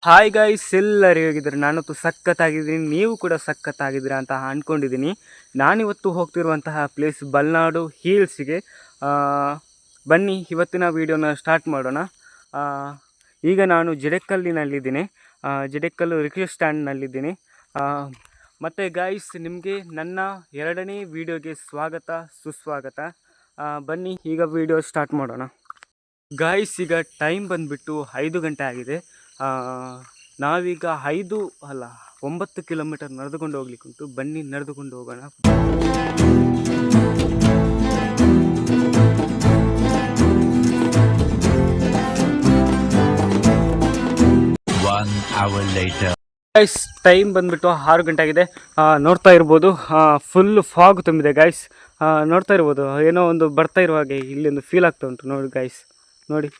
Hi guys, ಎಲ್ಲರೂ ಹೇಗಿದ್ದಾರೆ? ನಾನಂತೂ ಸಖತ್ತಾಗಿದ್ದೀನಿ, ನೀವು ಕೂಡ ಸಖತ್ತಾಗಿದ್ದೀರಾ ಅಂತ ಅಂದ್ಕೊಂಡಿದ್ದೀನಿ. ನಾನಿವತ್ತು ಹೋಗ್ತಿರುವಂತಹ ಪ್ಲೇಸ್ ಬಲ್ನಾಡು ಹೀಲ್ಸ್ಗೆ. ಬನ್ನಿ ಇವತ್ತಿನ ವೀಡಿಯೋನ ಸ್ಟಾರ್ಟ್ ಮಾಡೋಣ. ಆ, ಈಗ ನಾನು ಜಡೆಕಲ್ಲಿನಲ್ಲಿದ್ದೀನಿ. ಜಡೆಕಲ್ಲು ರಿಕ್ಷಾ ಸ್ಟ್ಯಾಂಡ್ನಲ್ಲಿದ್ದೀನಿ. ಮತ್ತು ಗೈಸ್, ನಿಮಗೆ ನನ್ನ ಎರಡನೇ ವೀಡಿಯೋಗೆ ಸ್ವಾಗತ ಸುಸ್ವಾಗತ. ಬನ್ನಿ ಈಗ ವೀಡಿಯೋ ಸ್ಟಾರ್ಟ್ ಮಾಡೋಣ. ಗೈಸ್, ಈಗ ಟೈಮ್ ಬಂದುಬಿಟ್ಟು 5 ಗಂಟೆ ಆಗಿದೆ. ನಾವೀಗ 9 ಕಿಲೋಮೀಟರ್ ನಡೆದುಕೊಂಡು ಹೋಗ್ಲಿಕ್ಕುಂಟು. ಬನ್ನಿ ನಡೆದುಕೊಂಡು ಹೋಗೋಣ. ಗೈಸ್, ಟೈಮ್ ಬಂದುಬಿಟ್ಟು 6 ಗಂಟೆ ಆಗಿದೆ. ನೋಡ್ತಾ ಇರ್ಬೋದು, ಫುಲ್ ಫಾಗ್ ತುಂಬಿದೆ ಗೈಸ್. ನೋಡ್ತಾ ಇರ್ಬೋದು, ಏನೋ ಒಂದು ಬರ್ತಾ ಇರುವ ಹಾಗೆ ಇಲ್ಲಿ ಒಂದು ಫೀಲ್ ಆಗ್ತಾ ಉಂಟು. ನೋಡಿ ಗೈಸ್, ನೋಡಿ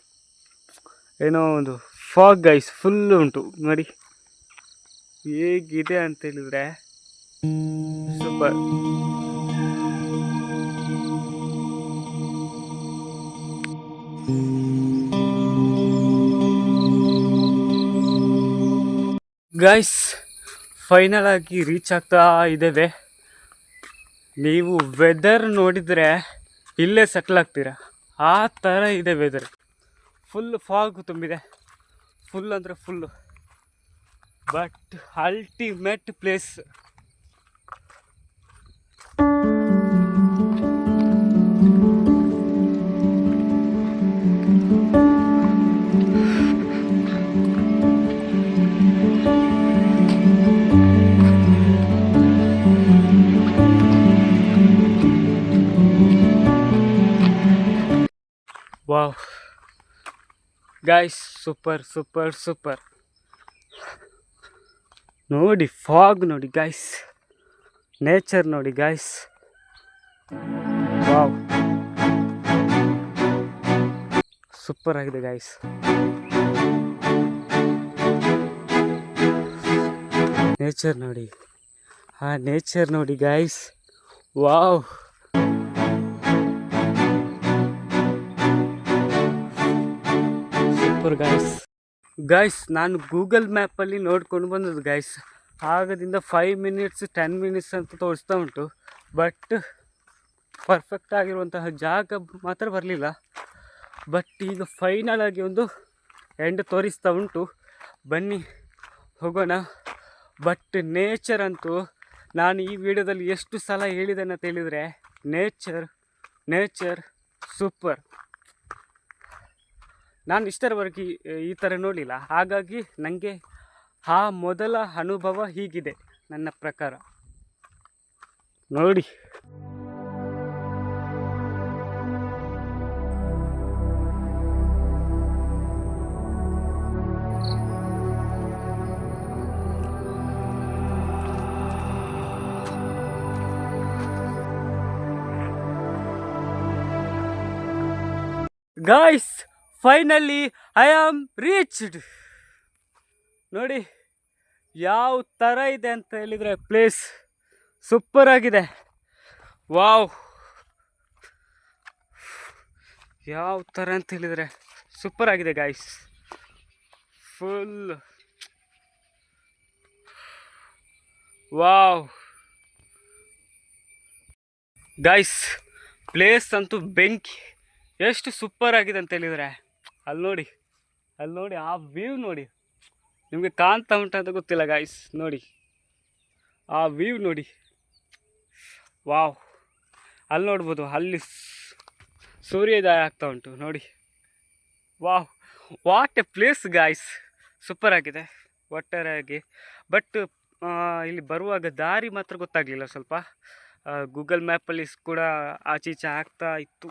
ಏನೋ ಒಂದು ಫಾಗ್ ಗೈಸ್ ಫುಲ್ ಉಂಟು. ನೋಡಿ ಹೇಗಿದೆ ಅಂತ ಹೇಳಿದ್ರೆ ಸೂಪರ್. ಗೈಸ್, ಫೈನಲ್ ಆಗಿ ರೀಚ್ ಆಗ್ತಾ ಇದ್ದೇವೆ. ನೀವು ವೆದರ್ ನೋಡಿದರೆ ಇಲ್ಲೇ ಸೆಟ್ಲ್ ಆಗ್ತೀರಾ, ಆ ಥರ ಇದೆ ವೆದರ್. ಫುಲ್ ಫಾಗ್ ತುಂಬಿದೆ, ಫುಲ್ ಅಂದರೆ full. But ultimate place. Wow guys, super super super. ನೋಡಿ ಫಾಗ್ ನೋಡಿ ಗೈಸ್, ನೇಚರ್ ನೋಡಿ ಗೈಸ್. ವಾವ್, ಸೂಪರ್ ಆಗಿದೆ ಗೈಸ್. ನೇಚರ್ ನೋಡಿ, ನೇಚರ್ ನೋಡಿ ಗೈಸ್. ವಾವ್, ಗೈಸ್, ನಾನು ಗೂಗಲ್ ಮ್ಯಾಪಲ್ಲಿ ನೋಡ್ಕೊಂಡು ಬಂದದ್ದು ಗೈಸ್. ಆಗದಿಂದ 5 ಮಿನಿಟ್ಸ್ 10 ಮಿನಿಟ್ಸ್ ಅಂತ ತೋರಿಸ್ತಾ ಉಂಟು. ಬಟ್ ಪರ್ಫೆಕ್ಟ್ ಆಗಿರುವಂತಹ ಜಾಗ ಮಾತ್ರ ಬರಲಿಲ್ಲ. ಬಟ್ ಈಗ ಫೈನಲ್ ಆಗಿ ಒಂದು ಎಂಡ್ ತೋರಿಸ್ತಾ ಉಂಟು. ಬನ್ನಿ ಹೋಗೋಣ. ಬಟ್ ನೇಚರ್ ಅಂತೂ ನಾನು ಈ ವಿಡಿಯೋದಲ್ಲಿ ಎಷ್ಟು ಸಲ ಹೇಳಿದ್ದೇನೆ ಅಂತ ಹೇಳಿದರೆ, ನೇಚರ್ ಸೂಪರ್. ನಾನು ಇಷ್ಟರವರೆಗೆ ಈ ಥರ ನೋಡಲಿಲ್ಲ, ಹಾಗಾಗಿ ನನಗೆ ಮೊದಲ ಅನುಭವ ಹೀಗಿದೆ ನನ್ನ ಪ್ರಕಾರ. ನೋಡಿ guys, finally I am reached. ನೋಡಿ ಯಾವ ಥರ ಇದೆ ಅಂತ ಹೇಳಿದರೆ ಪ್ಲೇಸ್ ಸೂಪರ್ ಆಗಿದೆ. ವಾವ್, ಯಾವ ಥರ ಅಂತ ಹೇಳಿದರೆ ಸೂಪರ್ ಆಗಿದೆ guys. Full wow guys, place ಅಂತೂ ಬೆಂಕಿ. ಎಷ್ಟು ಸೂಪರ್ ಆಗಿದೆ ಅಂತ ಹೇಳಿದರೆ ಅಲ್ಲಿ ನೋಡಿ ಆ ವ್ಯೂ ನೋಡಿ. ನಿಮಗೆ ಕಾಣ್ತಾ ಉಂಟಂತ ಗೊತ್ತಿಲ್ಲ ಗಾಯ್ಸ್, ನೋಡಿ ಆ ವ್ಯೂ ನೋಡಿ. ವಾವ್, ಅಲ್ಲಿ ನೋಡ್ಬೋದು, ಅಲ್ಲಿ ಸೂರ್ಯೋದಯ ಆಗ್ತಾ ಉಂಟು ನೋಡಿ. Wow, what A place guys, super ಆಗಿದೆ ಒಟ್ಟಾರೆಯಾಗಿ. ಬಟ್ ಇಲ್ಲಿ ಬರುವಾಗ ದಾರಿ ಮಾತ್ರ ಗೊತ್ತಾಗಲಿಲ್ಲ. ಸ್ವಲ್ಪ ಗೂಗಲ್ ಮ್ಯಾಪಲ್ಲಿ ಕೂಡ ಆಚೀಚೆ ಆಗ್ತಾ ಇತ್ತು.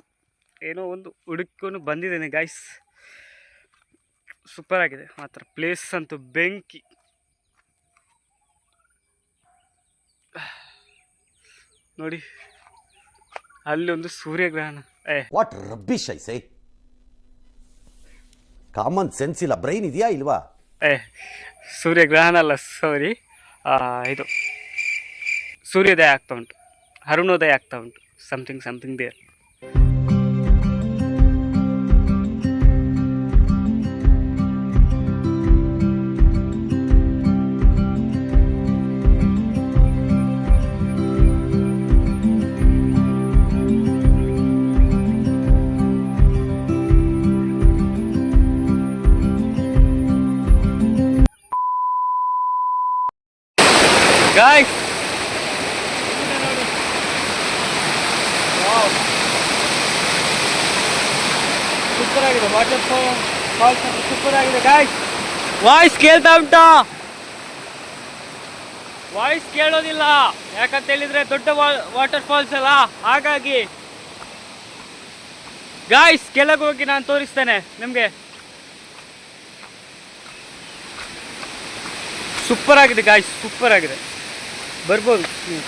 ಏನೋ ಒಂದು ಹುಡುಕೊಂಡು ಬಂದಿದ್ದೇನೆ ಗಾಯ್ಸ್. ಸೂಪರ್ ಆಗಿದೆ ಮಾತ್ರ, ಪ್ಲೇಸ್ ಅಂತೂ ಬೆಂಕಿ. ನೋಡಿ ಅಲ್ಲಿ ಒಂದು ಸೂರ್ಯಗ್ರಹಣ. What rubbish I say. Common sense ಇಲ್ಲ, ಬ್ರೈನ್ ಇದೆಯಾ ಇಲ್ವಾ? ಸೂರ್ಯಗ್ರಹಣ ಅಲ್ಲ, ಸಾರಿ, ಇದು ಸೂರ್ಯೋದಯ ಆಗ್ತಾ ಉಂಟು, ಅರುಣೋದಯ ಆಗ್ತಾ ಉಂಟು, ಸಮಥಿಂಗ್ ದೇರ್. ಗಾಯ್ಸ್ ಸೂಪರ್ ಆಗಿದೆ, ವಾಟರ್ ಫಾಲ್ಸ್ ಅಂತ ಸೂಪರ್ ಆಗಿದೆ ಗಾಯ್ಸ್. ವಾಯ್ಸ್ ಕೇಳ್ತಾ ಉಂಟಾ? ವಾಯ್ಸ್ ಕೇಳೋದಿಲ್ಲ, ಯಾಕಂತ ಹೇಳಿದ್ರೆ ದೊಡ್ಡ ವಾಟರ್ ಫಾಲ್ಸ್ ಅಲ್ಲ, ಹಾಗಾಗಿ ಗಾಯ್ಸ್ ಕೆಳಗೆ ಹೋಗಿ ನಾನು ತೋರಿಸ್ತೇನೆ ನಿಮಗೆ. ಸೂಪರ್ ಆಗಿದೆ ಗಾಯ್ಸ್, ಸೂಪರ್ ಆಗಿದೆ, ಬರ್ಬೋದು ನೀವು.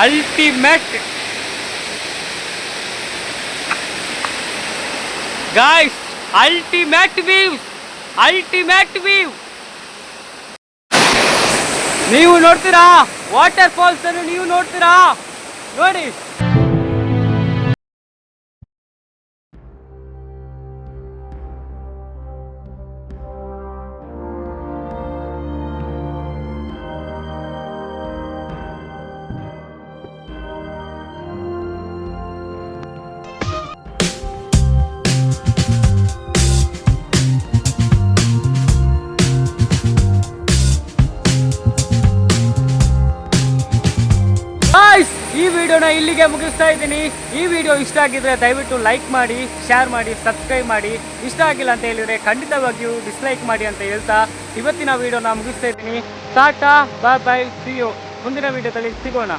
Ultimate guys, ultimate view. ನೀವು ನೋಡ್ತೀರಾ ವಾಟರ್ ಫಾಲ್ಸ್ ಅನ್ನು? ನೀವು ನೋಡ್ತೀರಾ? ನೋಡಿ. ಈ ವಿಡಿಯೋನ ಇಲ್ಲಿಗೆ ಮುಗಿಸ್ತಾ ಇದ್ದೀನಿ. ಈ ವಿಡಿಯೋ ಇಷ್ಟ ಆಗಿದ್ರೆ ದಯವಿಟ್ಟು ಲೈಕ್ ಮಾಡಿ, ಶೇರ್ ಮಾಡಿ, ಸಬ್ಸ್ಕ್ರೈಬ್ ಮಾಡಿ. ಇಷ್ಟ ಆಗಿಲ್ಲ ಅಂತ ಹೇಳಿದ್ರೆ ಖಂಡಿತವಾಗಿಯೂ ಡಿಸ್ಲೈಕ್ ಮಾಡಿ ಅಂತ ಹೇಳ್ತಾ ಇವತ್ತಿನ ವಿಡಿಯೋನ ಮುಗಿಸ್ತಾ ಇದ್ದೀನಿ. ಟಾಟಾ, ಬಾಯ್ ಬಾಯ್, ಸಿ ಯು. ಮುಂದಿನ ವಿಡಿಯೋದಲ್ಲಿ ಸಿಗೋಣ.